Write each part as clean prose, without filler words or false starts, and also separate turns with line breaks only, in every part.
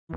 నా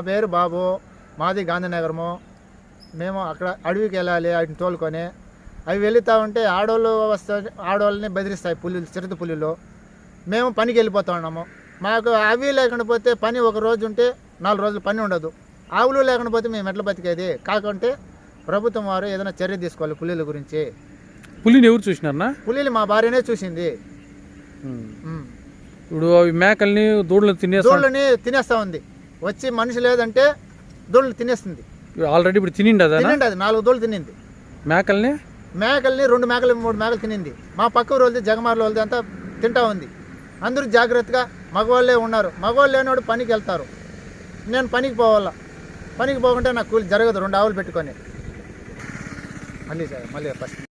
పేరు బాబు, మాది గాంధీనగరము. మేము అక్కడ అడవికి వెళ్ళాలి, వాటిని తోలుకొని. అవి వెళుతూ ఉంటే ఆడవాళ్ళని బెదిరిస్తాయి పులులు, చిరుత పులులు. మేము పనికి వెళ్ళిపోతూ ఉన్నాము. మాకు అవి లేకుండా పోతే పని ఒక రోజు ఉంటే 4 రోజులు పని ఉండదు. ఆవులు లేకుండా పోతే మేము ఎట్లా బతికేది? కాకుంటే ప్రభుత్వం వారు ఏదైనా చర్య తీసుకోవాలి పులుల గురించి.
పులిని ఎవరు చూసినారన్నా?
పులిని మా భార్యనే చూసింది.
ఇప్పుడు అవి మేకల్ని దూడలని
తినేస్తా ఉంది. వచ్చి మనిషి లేదంటే దూడలు తినేస్తుంది.
ఆల్రెడీ ఇప్పుడు తినిండి అది
4 దూడలు తినింది.
మేకల్ని
2 మేకలు 3 మేకలు తినింది. మా పక్క ఊరు జగమార్ల వాళ్ళది అంతా తింటా ఉంది. అందరూ జాగ్రత్తగా మగవాళ్ళే ఉన్నారు. మగవాళ్ళు లేనివాడు పనికి వెళ్తారు. నేను పనికి పోవాలా, పనికి పోకుంటే నాకు కూలి జరగదు. 2 ఆవులు పెట్టుకొని మళ్ళీ ఫస్ట్